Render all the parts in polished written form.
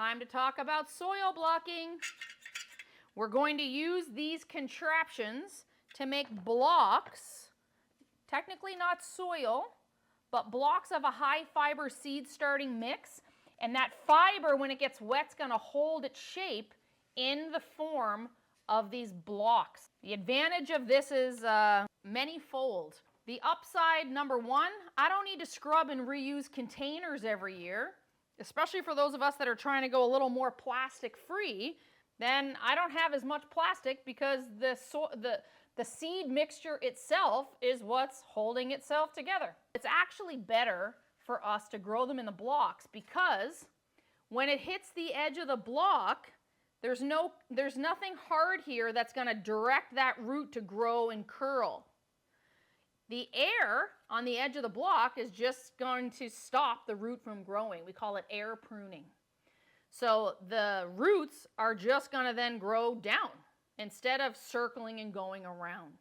time to talk about soil blocking. We're going to use these contraptions to make blocks, technically not soil, but blocks of a high fiber seed starting mix. And that fiber, when it gets wet, is going to hold its shape in the form of these blocks. The advantage of this is many-fold. The upside, number one, I don't need to scrub and reuse containers every year, especially for those of us that are trying to go a little more plastic-free. Then I don't have as much plastic because the seed mixture itself is what's holding itself together. It's actually better for us to grow them in the blocks because when it hits the edge of the block, there's nothing hard here that's going to direct that root to grow and curl. The air on the edge of the block is just going to stop the root from growing. We call it air pruning. So the roots are just going to then grow down instead of circling and going around.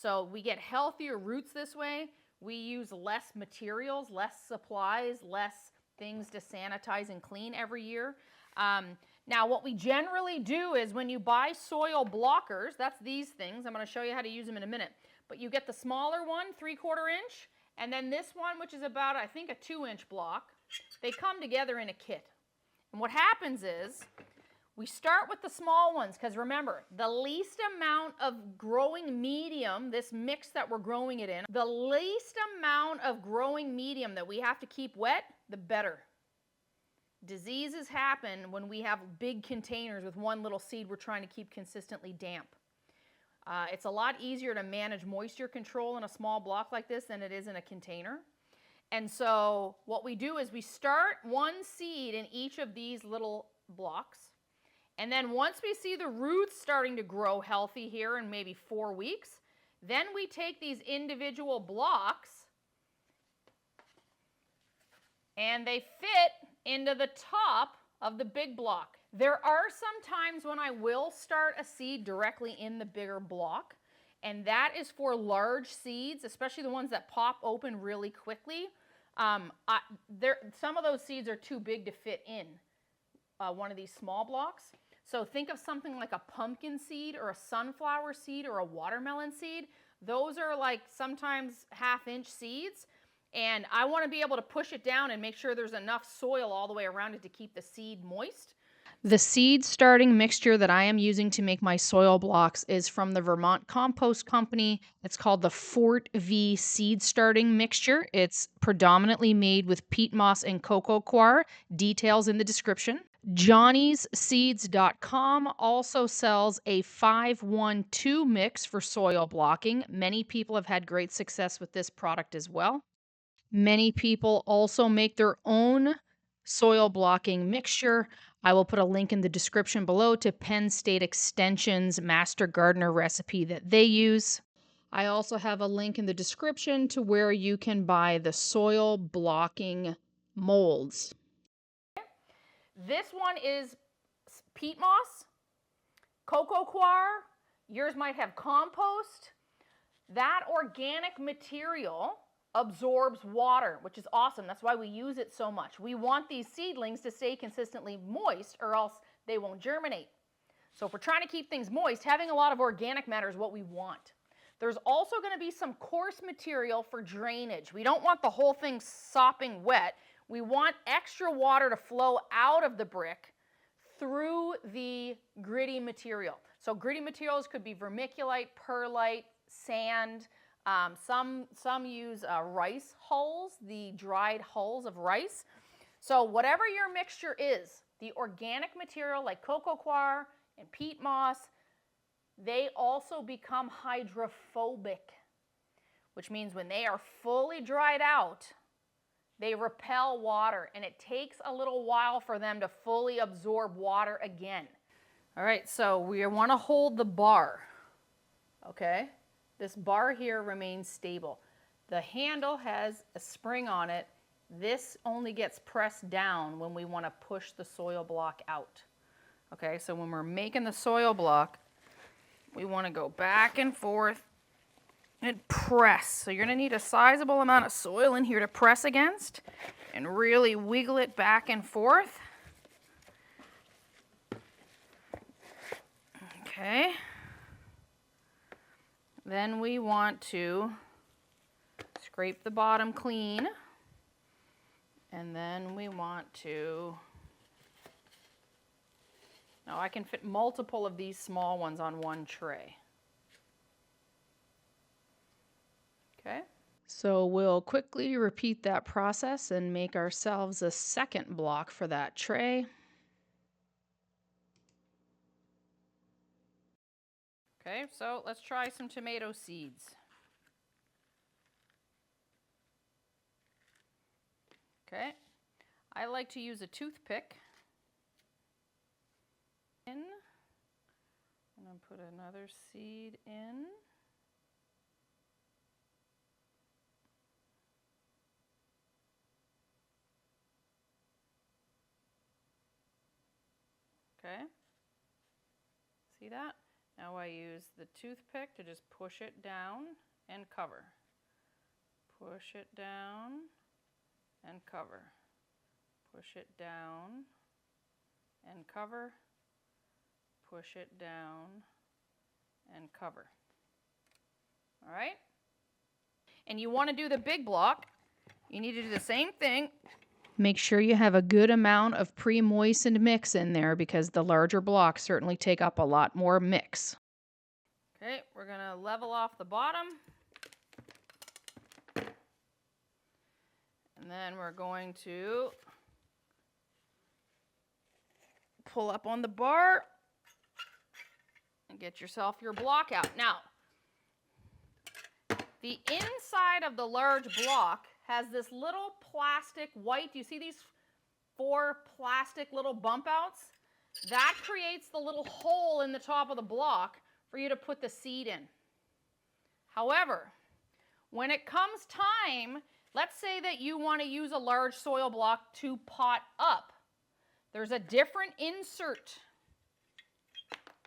So we get healthier roots this way. We use less materials, less supplies, less things to sanitize and clean every year. Now what we generally do is when you buy soil blockers, that's these things. I'm going to show you how to use them in a minute. But you get the smaller one, 3/4 inch, and then this one, which is about, I think, a 2-inch block. They come together in a kit. And what happens is we start with the small ones because remember, the least amount of growing medium, this mix that we're growing it in, the least amount of growing medium that we have to keep wet, the better. Diseases happen when we have big containers with one little seed we're trying to keep consistently damp. It's a lot easier to manage moisture control in a small block like this than it is in a container. And so what we do is we start one seed in each of these little blocks. And then once we see the roots starting to grow healthy here in maybe 4 weeks, then we take these individual blocks and they fit into the top of the big block. There are some times when I will start a seed directly in the bigger block, and that is for large seeds, especially the ones that pop open really quickly. Some of those seeds are too big to fit in one of these small blocks. So think of something like a pumpkin seed or a sunflower seed or a watermelon seed. Those are like sometimes 1/2-inch seeds. And I want to be able to push it down and make sure there's enough soil all the way around it to keep the seed moist. The seed starting mixture that I am using to make my soil blocks is from the Vermont Compost Company. It's called the Fort V seed starting mixture. It's predominantly made with peat moss and cocoa coir. Details in the description. Johnny'sSeeds.com also sells a 5-1-2 mix for soil blocking. Many people have had great success with this product as well. Many people also make their own soil blocking mixture. I will put a link in the description below to Penn State Extension's Master Gardener recipe that they use. I also have a link in the description to where you can buy the soil blocking molds. This one is peat moss, cocoa coir. Yours might have compost. That organic material absorbs water, which is awesome. That's why we use it so much. We want these seedlings to stay consistently moist or else they won't germinate. So if we're trying to keep things moist, having a lot of organic matter is what we want. There's also going to be some coarse material for drainage. We don't want the whole thing sopping wet. We want extra water to flow out of the brick through the gritty material. So gritty materials could be vermiculite, perlite, sand. Some use rice hulls, the dried hulls of rice. So whatever your mixture is, the organic material like cocoa coir and peat moss, they also become hydrophobic, which means when they are fully dried out, they repel water, and it takes a little while for them to fully absorb water again. All right, so we want to hold the bar, okay? This bar here remains stable. The handle has a spring on it. This only gets pressed down when we want to push the soil block out. Okay, so when we're making the soil block, we want to go back and forth and press. So you're going to need a sizable amount of soil in here to press against and really wiggle it back and forth. then we want to scrape the bottom clean. And then we want to, now I can fit multiple of these small ones on one tray. Okay. So we'll quickly repeat that process and make ourselves a second block for that tray. Okay, so let's try some tomato seeds. Okay, I like to use a toothpick. And then put another seed in. Okay, see that? Now I use the toothpick to just push it down and cover. Push it down and cover. Push it down and cover. Push it down and cover. All right? And you want to do the big block. You need to do the same thing. Make sure you have a good amount of pre-moistened mix in there because the larger blocks certainly take up a lot more mix. Okay, we're going to level off the bottom. And then we're going to pull up on the bar and get yourself your block out. Now, the inside of the large block has this little plastic white, you see these 4 plastic little bump outs? That creates the little hole in the top of the block for you to put the seed in. However, when it comes time, let's say that you want to use a large soil block to pot up. There's a different insert.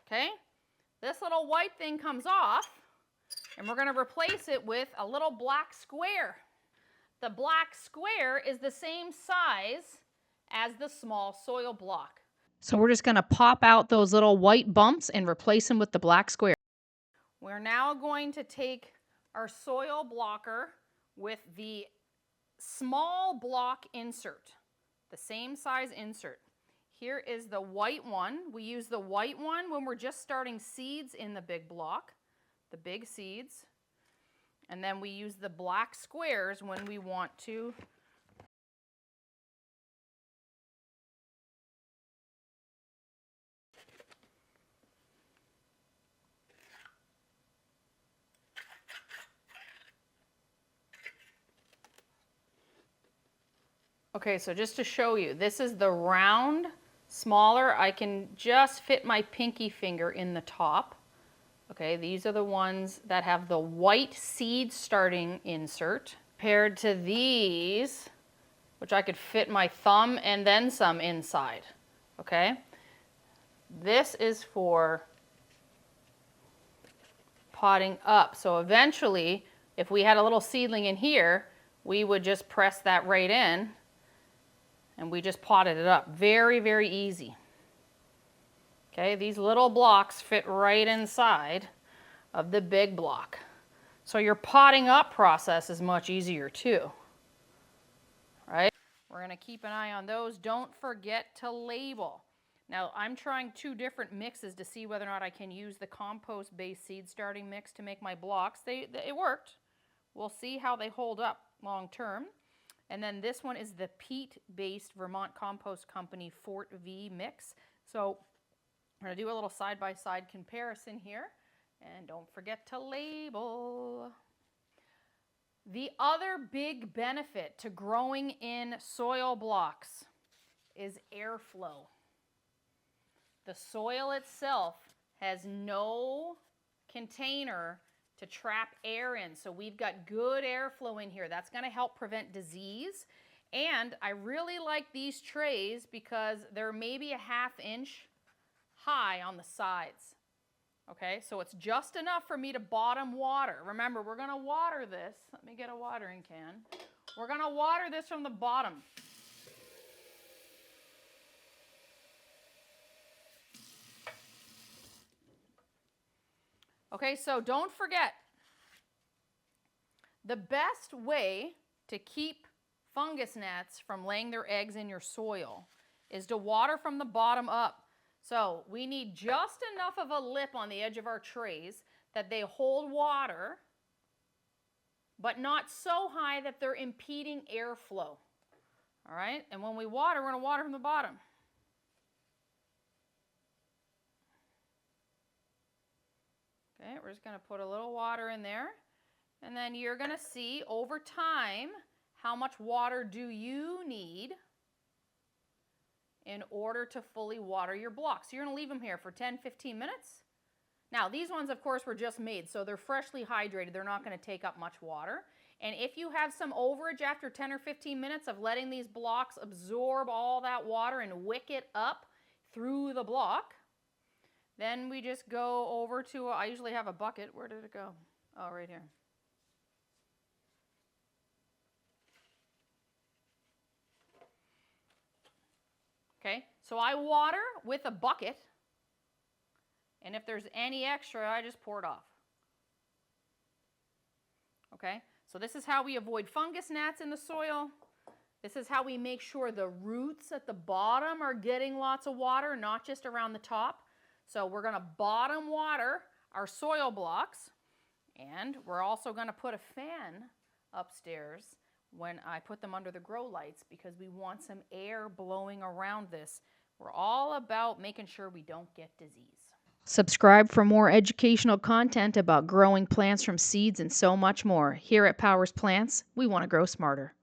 Okay? This little white thing comes off, and we're going to replace it with a little black square. The black square is the same size as the small soil block. So we're just going to pop out those little white bumps and replace them with the black square. We're now going to take our soil blocker with the small block insert, the same size insert. Here is the white one. We use the white one when we're just starting seeds in the big block, the big seeds. And then we use the black squares when we want to Okay, so just to show you, this is the round, smaller. I can just fit my pinky finger in the top. Okay, these are the ones that have the white seed starting insert, compared to these, which I could fit my thumb and then some inside. Okay, this is for potting up. So eventually, if we had a little seedling in here, we would just press that right in and we just potted it up. Very, very easy. Okay, these little blocks fit right inside of the big block. So your potting up process is much easier too. Right? We're going to keep an eye on those. Don't forget to label. Now, I'm trying 2 different mixes to see whether or not I can use the compost-based seed starting mix to make my blocks. It worked. We'll see how they hold up long term. And then this one is the peat-based Vermont Compost Company Fort V mix. So we're going to do a little side-by-side comparison here. And don't forget to label. The other big benefit to growing in soil blocks is airflow. The soil itself has no container to trap air in, so we've got good airflow in here. That's going to help prevent disease. And I really like these trays because they're maybe a 1/2 inch high on the sides. Okay, so it's just enough for me to bottom water. Remember, we're going to water this. Let me get a watering can. We're going to water this from the bottom. Okay, so don't forget, The best way to keep fungus gnats from laying their eggs in your soil is to water from the bottom up. So we need just enough of a lip on the edge of our trays that they hold water, but not so high that they're impeding airflow. All right, and when we water, we're going to water from the bottom. Okay, we're just going to put a little water in there, and then you're going to see over time how much water do you need in order to fully water your blocks. So you're going to leave them here for 10-15 minutes. Now, these ones, of course, were just made, so they're freshly hydrated. They're not going to take up much water. And if you have some overage after 10 or 15 minutes of letting these blocks absorb all that water and wick it up through the block, then we just go over to, I usually have a bucket. Where did it go? Oh, right here. Okay, so I water with a bucket, and if there's any extra, I just pour it off. Okay, so this is how we avoid fungus gnats in the soil. This is how we make sure the roots at the bottom are getting lots of water, not just around the top. So we're going to bottom water our soil blocks, and we're also going to put a fan upstairs when I put them under the grow lights because we want some air blowing around this. We're all about making sure we don't get disease. Subscribe for more educational content about growing plants from seeds and so much more. Here at Powers Plants, we want to grow smarter.